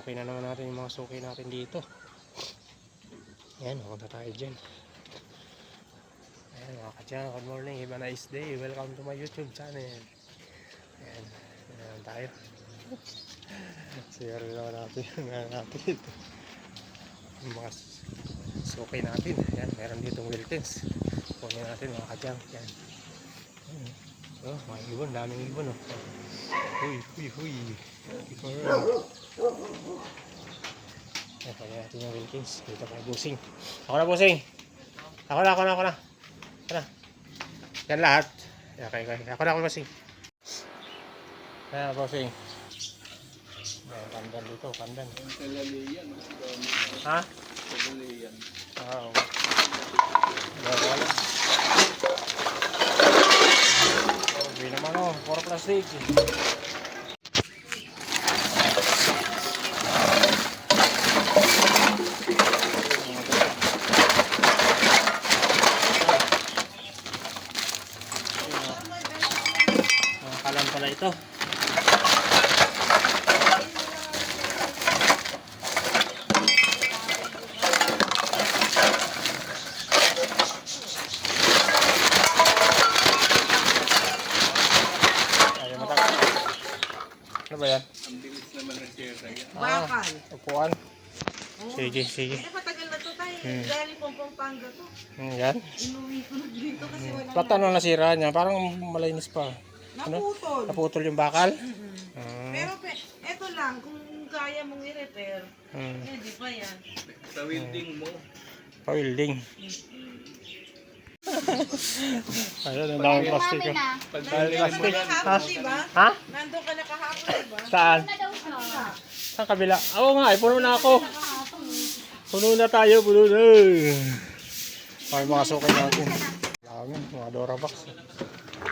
suki na naman natin yung mga suki natin dito. Ayan, makunta tayo dyan. Ayan mga kadyang, good morning, have a nice day. Welcome to my YouTube channel. Ayan, ayan tayo. Share naman natin ito. Yung mga suki natin. Ayan, meron ditong Wilkins. Kunin natin mga kadyang. Ayan. Oh, mga ibon, daming ibon oh. Huy. Ayan, kunin natin yung Wilkins. Dito kay Busing. Ako na Busing. Ako na. Yan lahat. Okay. Ako na Busing. Ayan Busing. Ayan, pandan dito, pandan. Ha? Oo. Wala. Okay naman oh, puro plastic. Kalan pala ito. Ano ba yan? Ang bilis naman ng share tayo. Bakal. Upuan. Oo. Sige. Eh, matagal na to tayo. Galing pong Pampanga to. Yan. Inuwi ko na dito kasi wala Ba't ano nasira niya? Parang malinis pa. naputol. Naputol yung bakal? Pero eto lang, kung kaya mong i-repair, eh di pa yan. Sa welding mo. Pa-welding. Ayun, ang daming plastic. Nandun ka na kahapon, diba? Ha? Nandun ka na kahapon, diba? Saan? Saan kabila? Oo nga, puno na ako. Puno na tayo. Ay, mga sukay natin. Dami, mga Dorabox.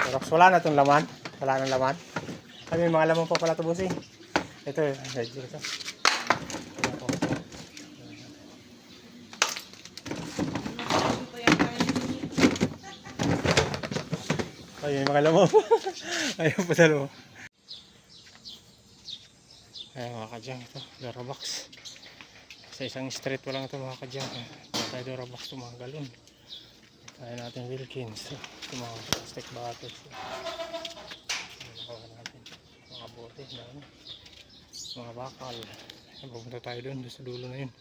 Dorabox, wala na itong laman. Wala nang laman. May mga laman pa pala ito, Busing. Ito, medyo ito. Ay, may mga laman pa. Ayun pa dalawa. Ayan mga kadyang, ito, Dorabox. Sa isang street pa lang ito mga kadyang. Ito tayo Dorabox, ito mga galon. Kaya natin Wilkins. Ito mga plastic bottles. Nakawa natin mga bote, mga bakal. Pupunta tayo doon sa dulo na yun.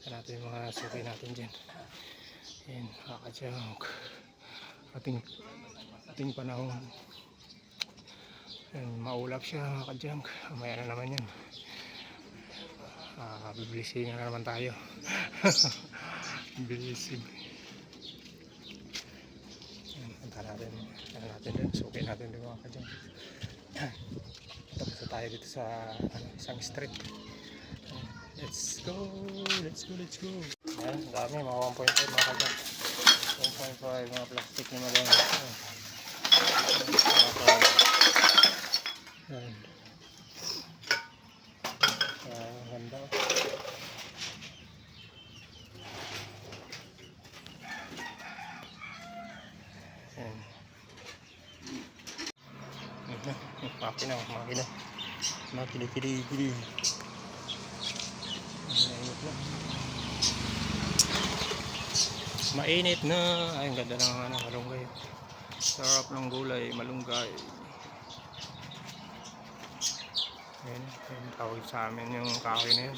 Kaya natin yung mga suki natin dyan. Ayan mga kadyang. Ating panahon. Ayan, maulap siya mga kadyang. Mamaya na naman yan. Biblisin na naman tayo. Biblisin. Punta natin din. Suki natin din mga kadyang. Tapos tayo dito sa isang street. Let's go. Ayan, dami mga 1.5 mga kadyang. 1.5 mga plastic na maganda. Ayan. Ang ganda. Ayan. Makina. Makina. Mainit na. Ay, ang ganda ng malunggay. Sarap ng gulay, malunggay. Ayan, tawag sa amin yung kahoy na yun.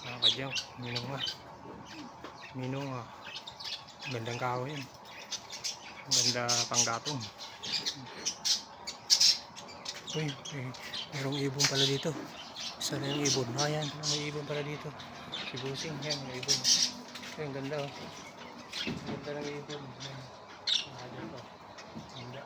Mga kadyang, minunga. Gandang kahoy yun. Ganda pang gatong. Uy, mayroong ibon pala dito. Saan na yung ibon? Ayan, may ibon pala dito. Si Busing, yan, may ibon. Ay, ang ganda oh. Ang ganda ng ibon. Ayan po. Ganda.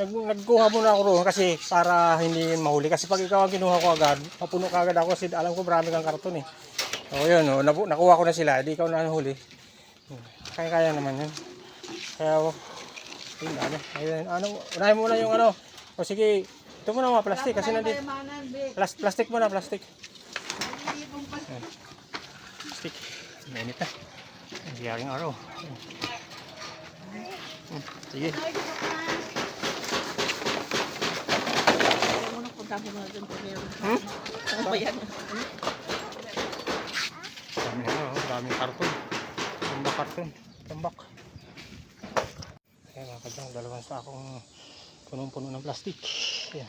Nagkuha muna ako roon kasi para hindi mahuli. Kasi pag ikaw ang kinuha ko agad, mapuno ka agad ako kasi alam ko marami kang karton eh. O yun, nakuha ko na sila, hindi ikaw na nahuli. Kaya naman yun. Kaya, yun, unahin muna yung ano. O sige, ito muna mga plastic kasi nandito. Plastic muna, plastic. Mainit na. Ang siyaring araw. Sige. Ano kung tapo mo dun po meron? Hmm? Ano ba yan? Dami na, oh. Daming karton. Tambak karton. Tambak. Ayan mga kadyang, dalawang sakong punong-puno ng plastic. Ayan.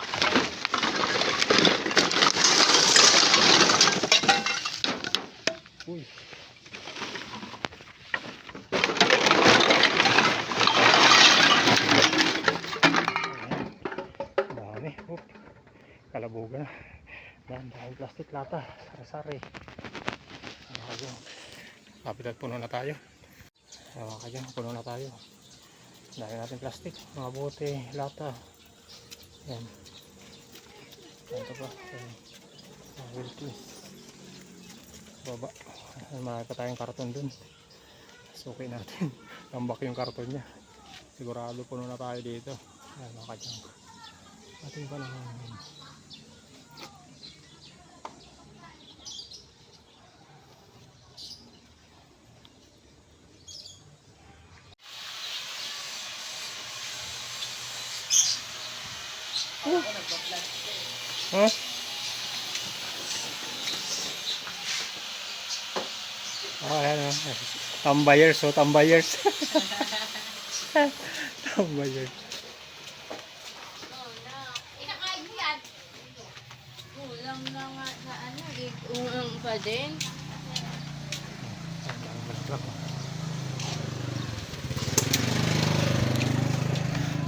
Uy. Dami. Kalabugan. Dahil plastic lata. Sari-sari. Mga kadyang. Kapit at puno na tayo. Mga kadyang, puno na tayo. Dahil natin plastic. Mga bote, lata. Yan. Ito pa. Mga wilkie. Baba. Marami pa tayong karton dun. Suki natin. Tambak yung karton niya. Sigurado puno na tayo dito. Ayan mga kadyang. Ating pa naman. Huh? Oh, ayan o. Tambayers, oh, tambayers. Tambayers. Kulang na nga sa ano, iungang pa din.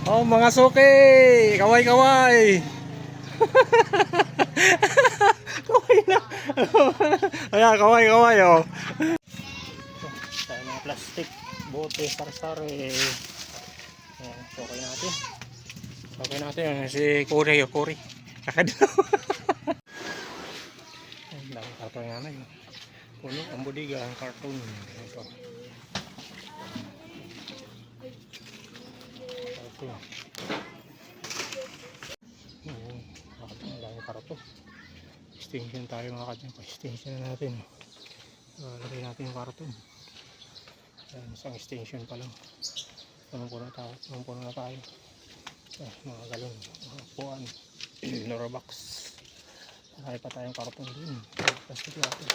Oh, mga suki! Kaway-kaway! Kaway na! Ayan, kaway-kaway, oh. Tayo mga plastic, bote, sari-sari. Ayan, sukay natin. Sukay natin, si Cory, oh, Cory. Kakadilaw. Ang daming karton nga na yun. Puno, ang budiga, ang karton. Ito. Karton. Ang daming karton. Extinction tayo mga kadyan. Extinction na natin. Lagay natin yung karton. Ayan, isang extinction pa lang. Punong-puno na tayo. Mga galon, mga upuan. Lorobox. Marami pa tayong karton dun. Plastic natin.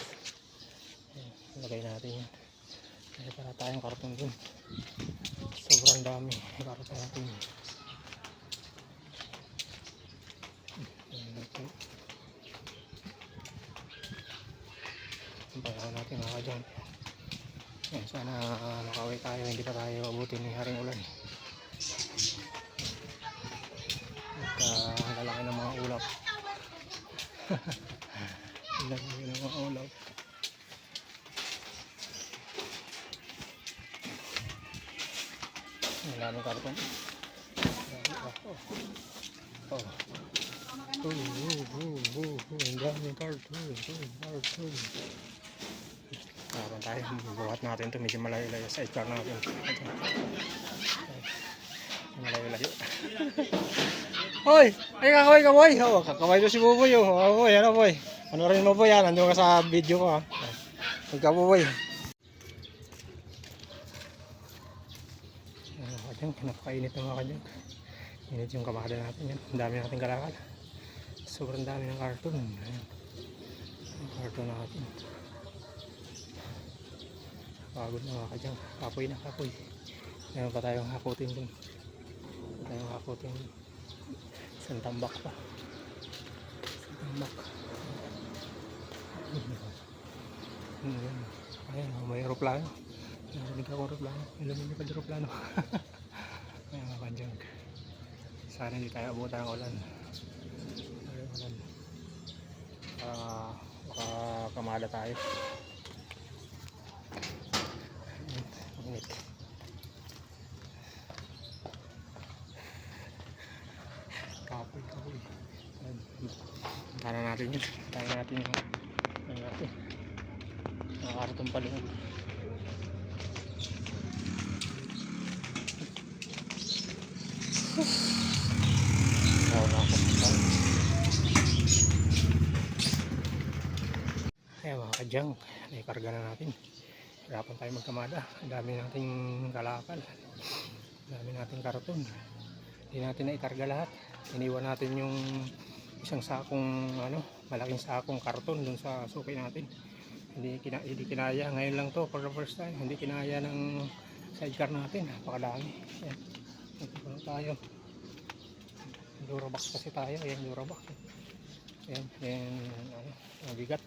Lagay natin yan. Marami pa tayong karton dun. Sobrang dami karton natin. Payaw natin mga kadyan. Sana makaway tayo. Hindi pa tayo abutin ni haring ulan. At lalaki ng mga ulap. Lalaki ng mga ulap. Ang daming karton. Ang daming karton. Kapan tayo, buhat natin ito. Medyo malayo-layo sa side car natin. Malayo-layo. Hoy! Ay kakaway-kaway! Oh, kakaway to si Buboy. Oh, boy, ano boy? Ano rin mo boy yan? Nandun ka sa video ko ha. Magkabuboy. Kadyang, napakainit na mga kadyang. Init yung kamada natin yan. Ang dami natin kalakal. Sobrang dami ng karton. Ayan. Ang karton natin. Pagod na mga kadyang. Kapoy na kapoy. Meron pa tayong hakutin dun. Isang tambak pa. Ayan, may aeroplano. Narinig ako aeroplano. Ilan pa aeroplano. Ayan mga kadyang. Sana hindi tayo abutan ng ulan. Baka kamala tayo. Init. Kapoy. Tana natin yun. Tana natin yung nakakartong palingan. Ayan mga kadyang, naikarga na natin. hirapan tayo magkamada. Ang dami nating kalakal. Ang dami nating karton. Hindi natin naikarga lahat. Iniwan natin yung isang sakong malaking sakong karton dun sa suki natin. Hindi kinaya. Ngayon lang to for the first time. Hindi kinaya ng sidecar natin. Napakadami. Ayan. Nagpupuno tayo. Durabox kasi tayo. Ayan, Durabox. Ayan. Ayan. Mabigat.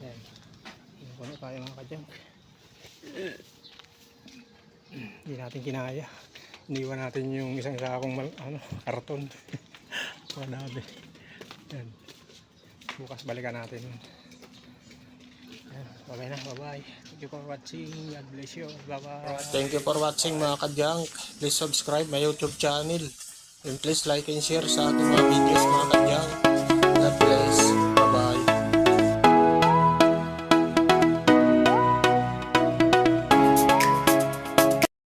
Ayan. Nagpupuno tayo mga kadyang. Hindi natin kinaya. Iniwan natin yung isang sakong karton. Madami. Yan. Bukas balikan natin. Yan. Bye-bye na. Bye-bye. Thank you for watching. God bless you. Bye-bye. Thank you for watching mga kadyang. Please subscribe my YouTube channel. And please like and share sa ating mga videos mga kadyang.